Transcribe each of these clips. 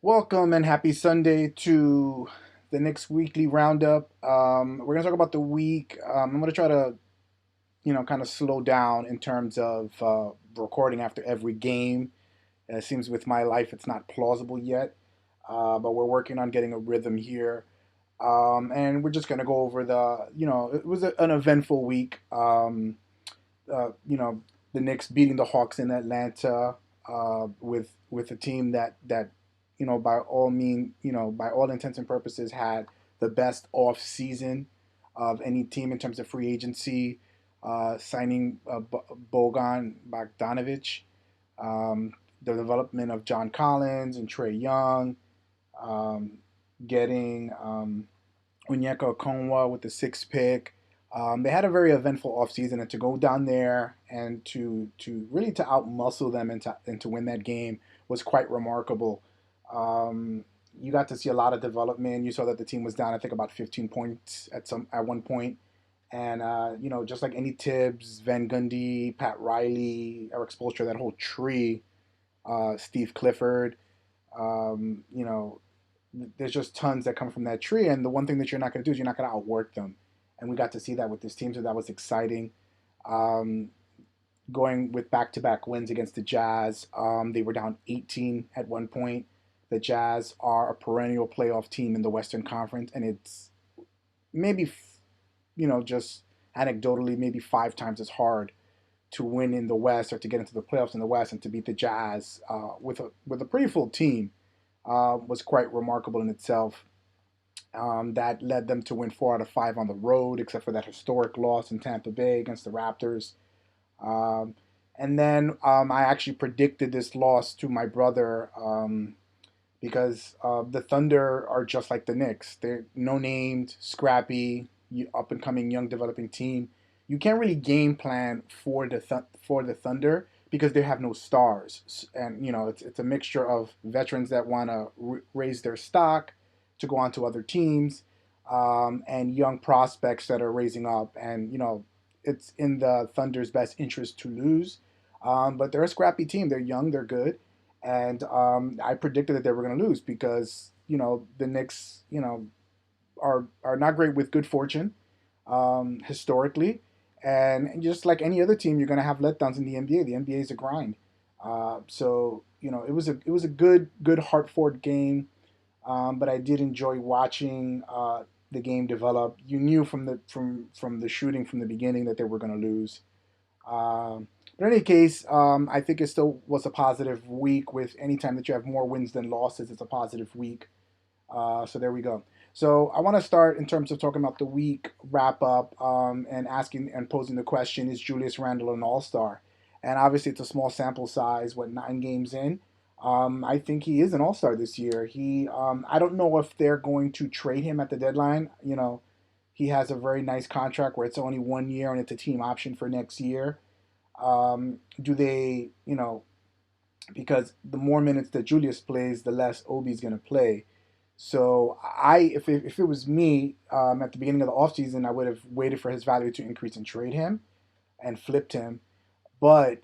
Welcome and happy Sunday to the Knicks weekly roundup. We're gonna talk about the week. I'm gonna try to, kind of slow down in terms of recording after every game. It seems with my life it's not plausible yet, but we're working on getting a rhythm here. And we're just gonna go over it was an eventful week. Uh, you know, the Knicks beating the Hawks in Atlanta with a team that by all intents and purposes had the best off season of any team in terms of free agency, signing Bogan Bogdanovic, the development of John Collins and Trey Young, um, getting Onyeka Okongwu with the sixth pick. They had a very eventful offseason, and to go down there and to really to outmuscle them and to win that game was quite remarkable. You got to see a lot of development. You saw that the team was down, I think, about 15 points at one point. And just like any Tibbs, Van Gundy, Pat Riley, Eric Spoelstra, that whole tree, Steve Clifford, you know, there's just tons that come from that tree. And the one thing that you're not going to do is you're not going to outwork them. And we got to see that with this team, so that was exciting. Um, Going with back-to-back wins against the Jazz, they were down 18 at one point. The Jazz are a perennial playoff team in the Western Conference, and it's maybe, just anecdotally, maybe five times as hard to win in the West or to get into the playoffs in the West and to beat the Jazz with a pretty full team was quite remarkable in itself. That led them to win 4 out of 5 on the road, except for that historic loss in Tampa Bay against the Raptors. Um, and then I actually predicted this loss to my brother because the Thunder are just like the Knicks. They're no named, scrappy, up and coming, young developing team. You can't really game plan for the Thunder because they have no stars, and it's a mixture of veterans that want to raise their stock to go on to other teams, and young prospects that are raising up, and it's in the Thunder's best interest to lose. But they're a scrappy team. They're young. They're good, and I predicted that they were going to lose because the Knicks are not great with good fortune historically, and just like any other team, you're going to have letdowns in the NBA. The NBA is a grind. So it was a good hard fought game, but I did enjoy watching the game develop. You knew from the shooting from the beginning that they were going to lose. But in any case, I think it still was a positive week. With any time that you have more wins than losses, it's a positive week. So there we go. So I want to start in terms of talking about the week wrap up, and asking and posing the question: is Julius Randle an All Star? And obviously, it's a small sample size. What, 9 games in? I think he is an All Star this year. I don't know if they're going to trade him at the deadline. He has a very nice contract where it's only 1 year and it's a team option for next year. Do they, because the more minutes that Julius plays, the less Obi's going to play. So if it was me, at the beginning of the offseason, I would have waited for his value to increase and trade him and flipped him. But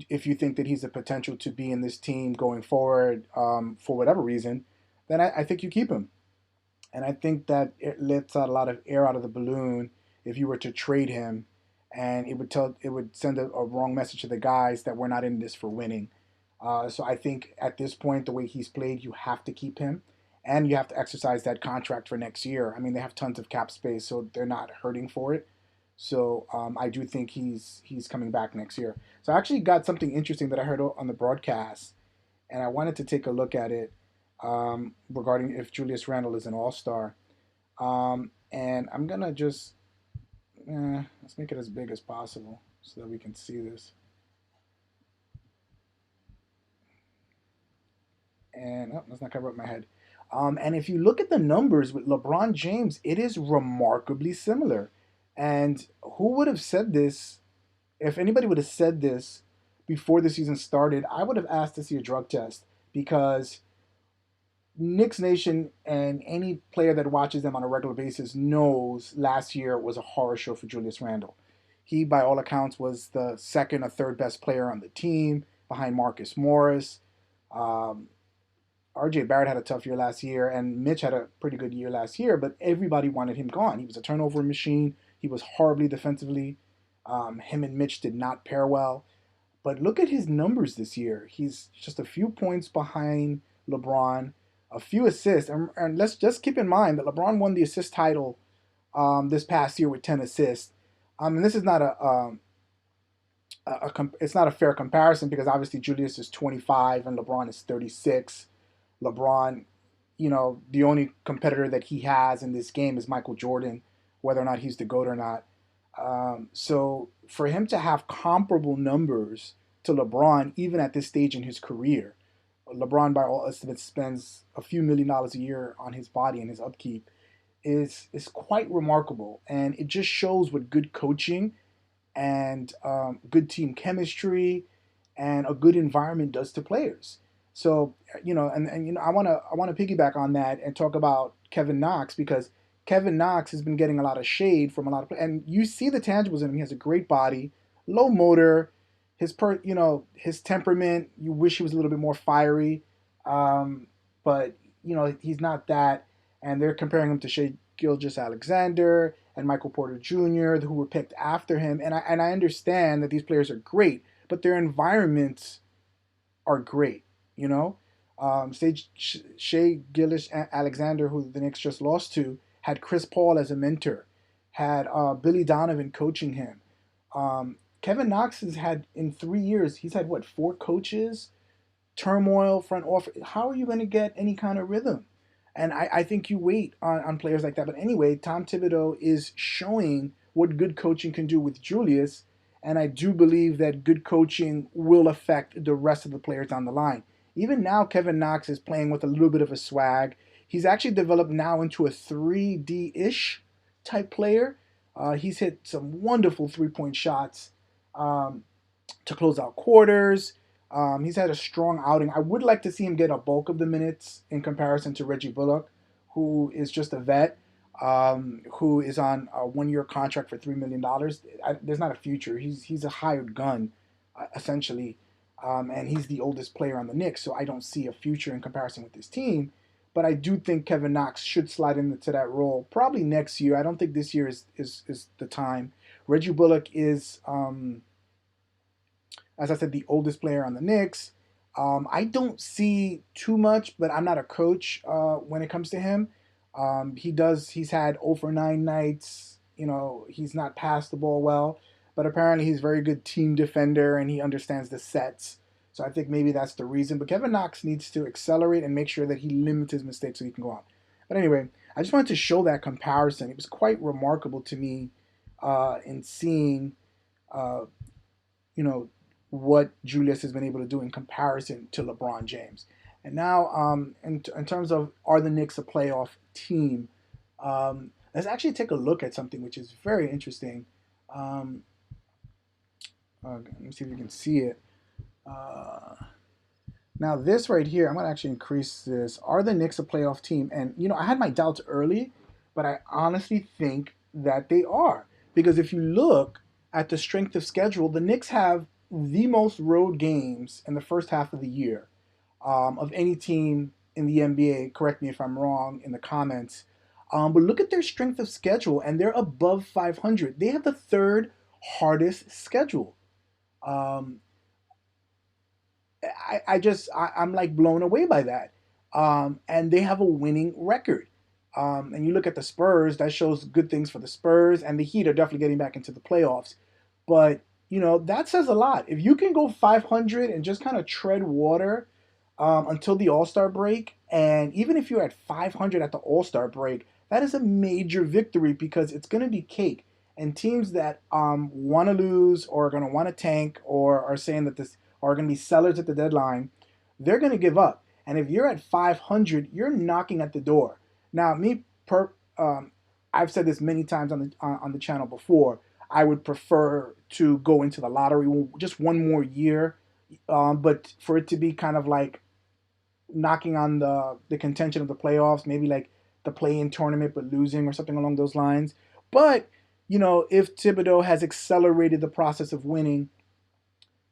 if you think that he's a potential to be in this team going forward, for whatever reason, then I think you keep him. And I think that it lets out a lot of air out of the balloon if you were to trade him, and it would send a wrong message to the guys that we're not in this for winning. So I think at this point, the way he's played, you have to keep him, and you have to exercise that contract for next year. I mean, they have tons of cap space, so they're not hurting for it. So I do think he's coming back next year. So I actually got something interesting that I heard on the broadcast, and I wanted to take a look at it, regarding if Julius Randle is an All Star. And I'm gonna just let's make it as big as possible so that we can see this. And oh, let's not cover up my head. And if you look at the numbers with LeBron James, it is remarkably similar. And who would have said this? If anybody would have said this before the season started, I would have asked to see a drug test because Knicks Nation and any player that watches them on a regular basis knows last year was a horror show for Julius Randle. He, by all accounts, was the second or third best player on the team behind Marcus Morris. Um, RJ Barrett had a tough year last year, and Mitch had a pretty good year last year, but everybody wanted him gone. He was a turnover machine. He was horribly defensively. Him and Mitch did not pair well. But look at his numbers this year. He's just a few points behind LeBron, a few assists. And let's just keep in mind that LeBron won the assist title this past year with 10 assists. And this is not it's not a fair comparison because obviously Julius is 25 and LeBron is 36. LeBron, the only competitor that he has in this game is Michael Jordan, whether or not he's the GOAT or not. So for him to have comparable numbers to LeBron, even at this stage in his career, LeBron, by all estimates, spends a few $1,000,000 a year on his body and his upkeep, is quite remarkable. And it just shows what good coaching and good team chemistry and a good environment does to players. So I want to piggyback on that and talk about Kevin Knox because Kevin Knox has been getting a lot of shade from a lot of players, and you see the tangibles in him. He has a great body, low motor, his temperament. You wish he was a little bit more fiery, but he's not that. And they're comparing him to Shea Gilgeous-Alexander and Michael Porter Jr., who were picked after him. And I understand that these players are great, but their environments are great. Shea Gilgeous-Alexander, who the Knicks just lost to, had Chris Paul as a mentor, had Billy Donovan coaching him. Kevin Knox has had, in 3 years, he's had, 4 coaches, turmoil, front office. How are you going to get any kind of rhythm? And I think you wait on players like that. But anyway, Tom Thibodeau is showing what good coaching can do with Julius. And I do believe that good coaching will affect the rest of the players down the line. Even now, Kevin Knox is playing with a little bit of a swag. He's actually developed now into a 3D-ish type player. He's hit some wonderful three-point shots to close out quarters. He's had a strong outing. I would like to see him get a bulk of the minutes in comparison to Reggie Bullock, who is just a vet, who is on a 1-year contract for $3 million. There's not a future. He's a hired gun, essentially, and he's the oldest player on the Knicks, so I don't see a future in comparison with this team. But I do think Kevin Knox should slide into that role probably next year. I don't think this year is the time. Reggie Bullock is, as I said, the oldest player on the Knicks. I don't see too much, but I'm not a coach when it comes to him. He's had 0 for 9 nights. He's not passed the ball well, but apparently he's a very good team defender and he understands the sets. So I think maybe that's the reason. But Kevin Knox needs to accelerate and make sure that he limits his mistakes so he can go on. But anyway, I just wanted to show that comparison. It was quite remarkable to me in seeing, what Julius has been able to do in comparison to LeBron James. And now, in terms of are the Knicks a playoff team, let's actually take a look at something which is very interesting. Let me see if you can see it. Now this right here, I'm going to actually increase this. Are the Knicks a playoff team? And, I had my doubts early, but I honestly think that they are. Because if you look at the strength of schedule, the Knicks have the most road games in the first half of the year of any team in the NBA. Correct me if I'm wrong in the comments. But look at their strength of schedule, and they're above 500. They have the third hardest schedule. I'm like blown away by that. And they have a winning record. And you look at the Spurs, that shows good things for the Spurs, and the Heat are definitely getting back into the playoffs. But, that says a lot. If you can go 500 and just kind of tread water until the All-Star break, and even if you're at 500 at the All-Star break, that is a major victory because it's going to be cake. And teams that want to lose or are going to want to tank or are saying that this are going to be sellers at the deadline, they're going to give up. And if you're at 500, you're knocking at the door. Now, I've said this many times on the channel before. I would prefer to go into the lottery just one more year, but for it to be kind of like knocking on the contention of the playoffs, maybe like the play-in tournament but losing or something along those lines. But, if Thibodeau has accelerated the process of winning,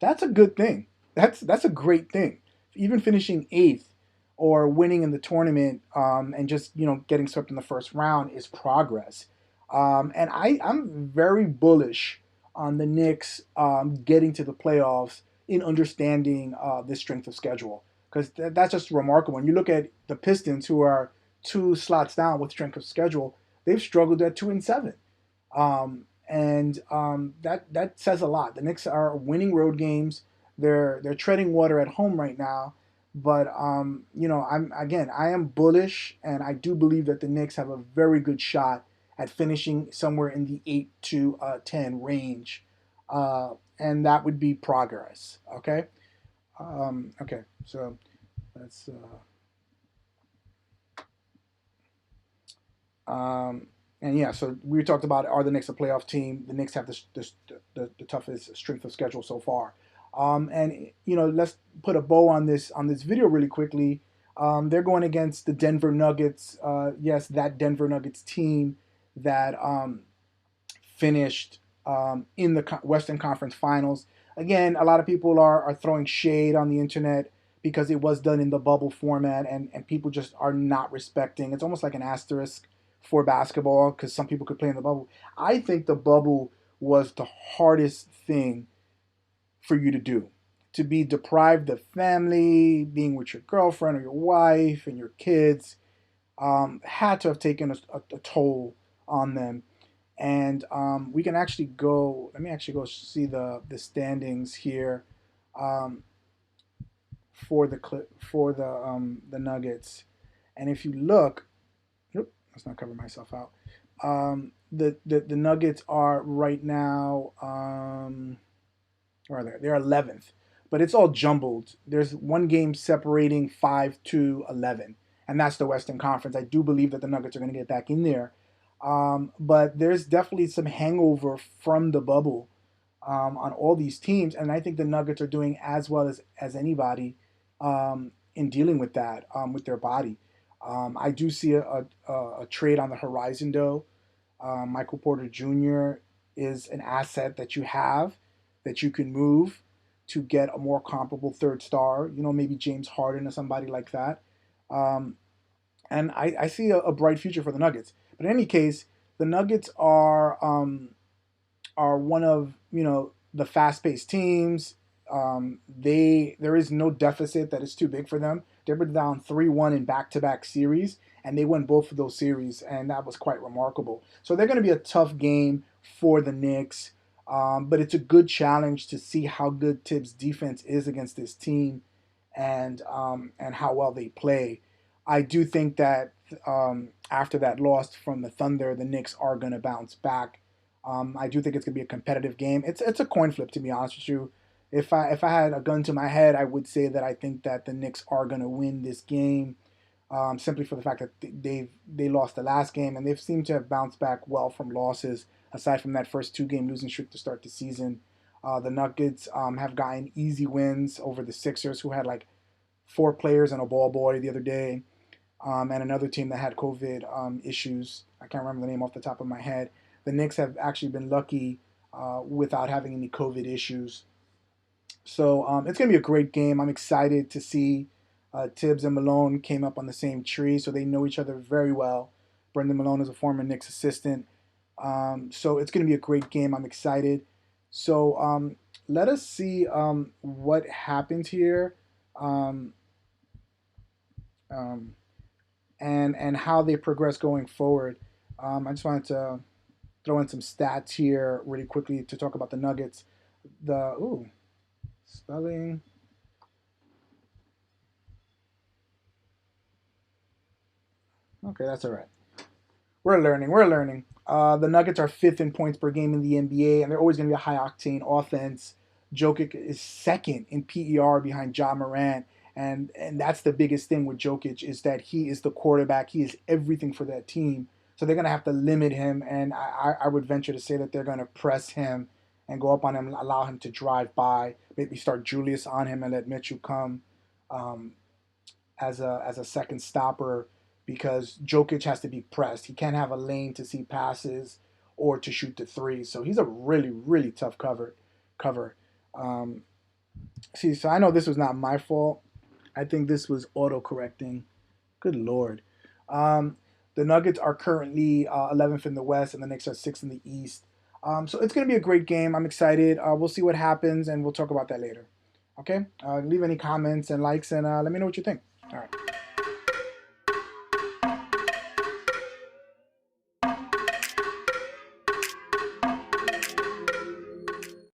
that's a good thing. That's a great thing. Even finishing 8th or winning in the tournament, and just getting swept in the first round is progress. And I'm very bullish on the Knicks getting to the playoffs in understanding this strength of schedule, because that's just remarkable. When you look at the Pistons, who are two slots down with strength of schedule, they've struggled at 2-7. That says a lot. The Knicks are winning road games. They're treading water at home right now, but I am bullish, and I do believe that the Knicks have a very good shot at finishing somewhere in the 8 to 10 range, and that would be progress. Okay. Okay. So that's and yeah, so we talked about, are the Knicks a playoff team? The Knicks have the toughest strength of schedule so far. And let's put a bow on this video really quickly. They're going against the Denver Nuggets. Yes, that Denver Nuggets team that finished in the Western Conference Finals. Again, a lot of people are throwing shade on the internet because it was done in the bubble format, and people just are not respecting. It's almost like an asterisk for basketball, because some people could play in the bubble. I think the bubble was the hardest thing for you to do. To be deprived of family, being with your girlfriend or your wife and your kids, had to have taken a toll on them. And we can actually go. Let me actually go see the standings here, um, for the Nuggets. And if you look, nope, let's not cover myself out. The Nuggets are right now. Where are they? They're 11th, but it's all jumbled. There's one game separating 5 to 11, and that's the Western Conference. I do believe that the Nuggets are going to get back in there, but there's definitely some hangover from the bubble, on all these teams, and I think the Nuggets are doing as well as anybody, in dealing with that, with their body. I do see a trade on the horizon, though. Michael Porter Jr. is an asset that you have, that you can move to get a more comparable third star. Maybe James Harden or somebody like that. Um, and I see a bright future for the Nuggets. But in any case, the Nuggets are one of the fast-paced teams. There is no deficit that is too big for them. They were down 3-1 in back-to-back series, and they won both of those series, and that was quite remarkable. So they're going to be a tough game for the Knicks, but it's a good challenge to see how good Tibbs' defense is against this team, and how well they play. I do think that after that loss from the Thunder, the Knicks are going to bounce back. I do think it's going to be a competitive game. It's a coin flip, to be honest with you. If I had a gun to my head, I would say that I think that the Knicks are going to win this game, simply for the fact that they lost the last game, and they've seemed to have bounced back well from losses. Aside from that first 2-game losing streak to start the season, the Nuggets have gotten easy wins over the Sixers, who had like 4 players and a ball boy the other day, and another team that had COVID issues. I can't remember the name off the top of my head. The Knicks have actually been lucky, without having any COVID issues. So it's going to be a great game. I'm excited to see, Tibbs and Malone came up on the same tree, so they know each other very well. Brendan Malone is a former Knicks assistant. So it's going to be a great game. I'm excited. So let us see what happens here, um, um, and how they progress going forward. I just wanted to throw in some stats here really quickly to talk about the Nuggets. Spelling. Okay, that's all right. We're learning. We're learning. The Nuggets are fifth in points per game in the NBA, and they're always going to be a high octane offense. Jokic is second in PER behind Ja Morant, and that's the biggest thing with Jokic, is that he is the quarterback. He is everything for that team. So they're going to have to limit him, and I would venture to say that they're going to press him and go up on him, allow him to drive by, maybe start Julius on him and let Mitchell come, um, as a second stopper, because Jokic has to be pressed. He can't have a lane to see passes or to shoot the three. So he's a really, really tough cover. Um, See, so I know this was not my fault. I think this was auto-correcting. Good Lord. Um, the Nuggets are currently 11th in the West, and the Knicks are 6th in the East. So it's going to be a great game. I'm excited. We'll see what happens, and we'll talk about that later. Okay? Leave any comments and likes, and let me know what you think. All right.